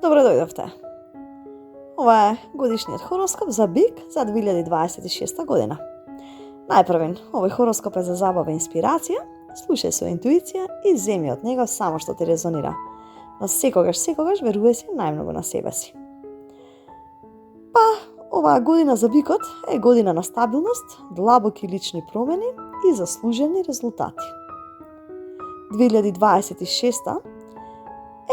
Добро дојдовте. Ова е годишниот хороскоп за Бик за 2026 година. Најпрвен, овој хороскоп е за забава и инспирација, слушај со интуиција и земи од него само што ти резонира. Но секогаш верувај си најмногу на себе си. Оваа година за Бикот е година на стабилност, длабоки лични промени и заслужени резултати. 2026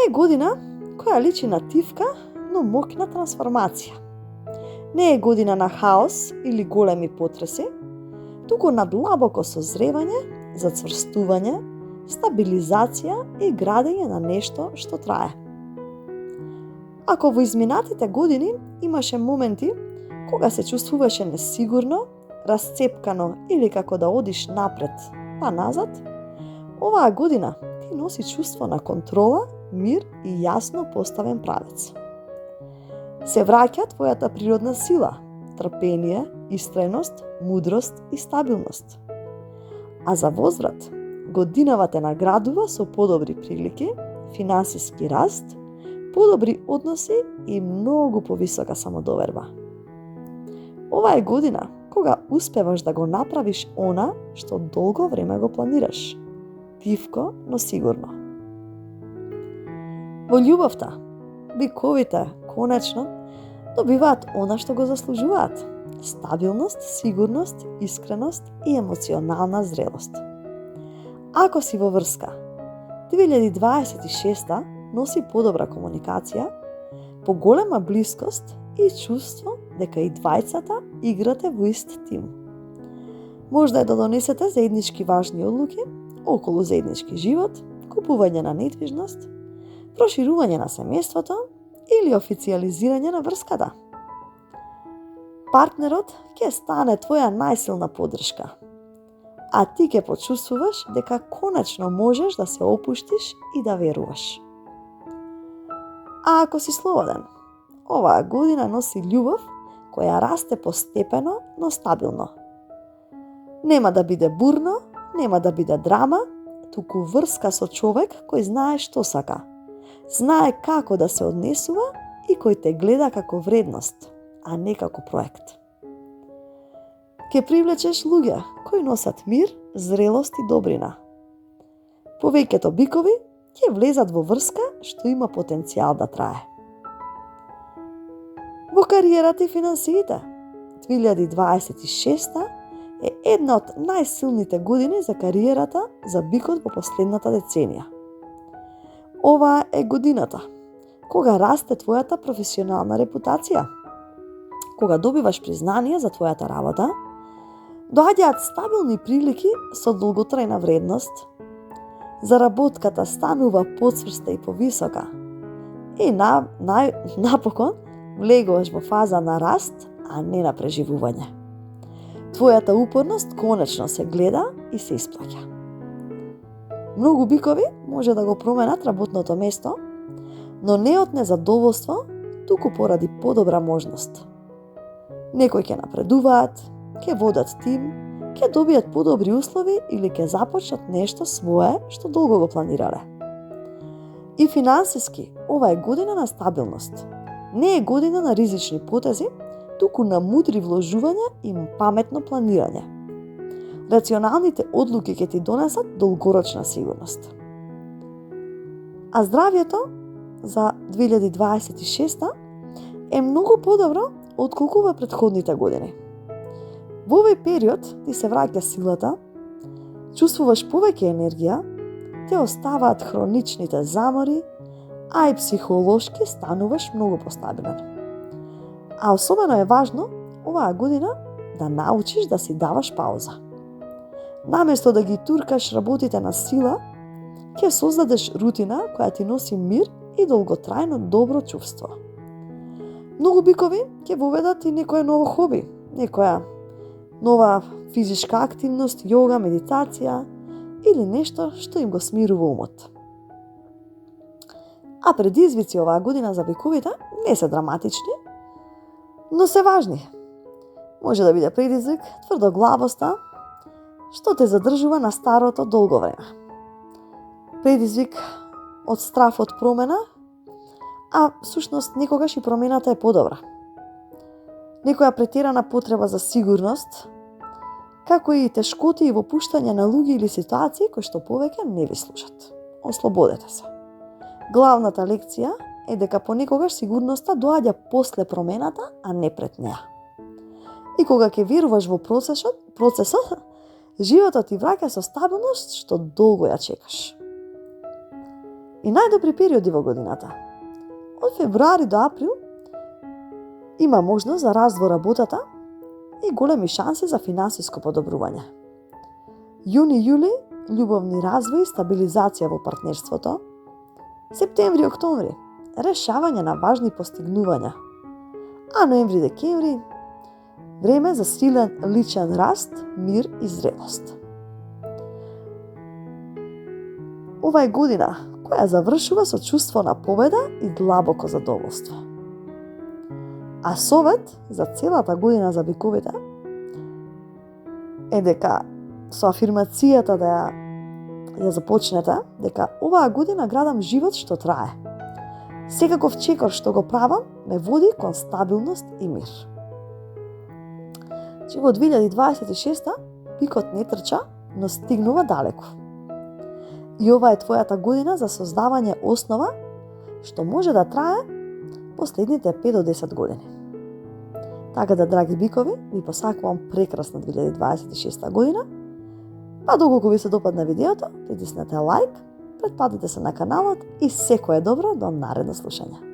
е година која личи на тивка, но моќна трансформација. Не е година на хаос или големи потреси, туку на длабоко созревање, зацврстување, стабилизација и градење на нешто што трае. Ако во изминатите години имаше моменти кога се чувствуваше несигурно, расцепкано или како да одиш напред па назад, оваа година ти носи чувство на контрола, мир и јасно поставен правец. Се враќа твојата природна сила, трпение, истрајност, мудрост и стабилност. А за возврат, годинава те наградува со подобри прилики, финансиски раст, подобри односи и многу повисока самодоверба. Ова е година кога успеваш да го направиш она што долго време го планираш. Тивко, но сигурно. Во љубовта, биковите, конечно, добиваат она што го заслужуваат. Стабилност, сигурност, искреност и емоционална зрелост. Ако си во врска, 2026 носи подобра комуникација, поголема блискост и чувство дека и двајцата играте во ист тим. Можда е да донесете заеднички важни одлуки околу заеднички живот, купување на недвижност, проширување на семејството или официјализирање на врската. Партнерот ќе стане твоја најсилна поддршка, а ти ќе почувствуваш дека конечно можеш да се опуштиш и да веруваш. А ако си слободен, оваа година носи љубов која расте постепено, но стабилно. Нема да биде бурно, нема да биде драма, туку врска со човек кој знае што сака, знае како да се однесува и кој те гледа како вредност, а не како проект. Ке привлечеш луѓе кои носат мир, зрелост и добрина. Повеќето бикови ќе влезат во врска што има потенцијал да трае. Во кариерата и финансиите, 2026 е една од најсилните години за кариерата за Бикот во последната деценија. Ова е годината кога расте твојата професионална репутација, кога добиваш признание за твојата работа, доаѓаат стабилни прилики со долготрајна вредност, заработката станува поцврста и повисока и напокон влегуваш во фаза на раст, а не на преживување. Твојата упорност конечно се гледа и се исплаќа. Многу бикови може да го променат работното место, но не од незадоволство, туку поради подобра можност. Некои ќе напредуваат, ќе водат тим, ќе добијат подобри услови или ќе започнат нешто свое што долго го планирале. И финансиски, ова е година на стабилност. Не е година на ризични потези, туку на мудри вложувања и паметно планирање. Рационалните одлуки ќе ти донесат долгорочна сигурност. А здравјето за 2026 е многу подобро отколку во претходните години. Во овој период ти се враќа силата, чувствуваш повеќе енергија, те оставаат хроничните замори, а и психолошки стануваш многу постабилен. А особено е важно оваа година да научиш да си даваш пауза. Наместо да ги туркаш работите на сила, ќе создадеш рутина која ти носи мир и долготрајно добро чувство. Многу бикови ќе воведат и некое ново хоби, некоја нова физичка активност, јога, медитација или нешто што им го смирува умот. А предизвици оваа година за биковите не се драматични, но се важни. Може да биде предизвик тврдоглавоста, што те задржува на старото долго време. Предизвик од страф од промена, а всушност некогаш и промената е подобра. Некоја претерана потреба за сигурност, како и тешкоти и во пуштање на луѓе или ситуации кои што повеќе не ви служат. Ослободете се. Главната лекција е дека понекогаш сигурноста доаѓа после промената, а не пред неа. И кога ќе веруваш во процесот, животот ти враќа со стабилност што долго ја чекаш. И најдобри периоди во годината. Од февруари до април има можност за раст во работата и големи шанси за финансиско подобрување. Јуни-јули – љубовни развој и стабилизација во партнерството. Септември-октомври – решавање на важни постигнувања. А ноември-декември – време за силен личен раст, мир и зрелост. Ова е година која завршува со чувство на победа и длабоко задоволство. А совет за целата година за биковите е дека со афирмацијата да ја започнете, дека оваа година градам живот што трае. Секаков чекор што го правам ме води кон стабилност и мир. Че во 2026 бикот не трча, но стигнува далеку. И ова е твојата година за создавање основа што може да трае последните 5 до 10 години. Така да, драги бикови, ви посакувам прекрасна 2026 година. Па доколку ви се допадна видеото, притиснете лайк, претплатете се на каналот и секое добро до наредно слушање.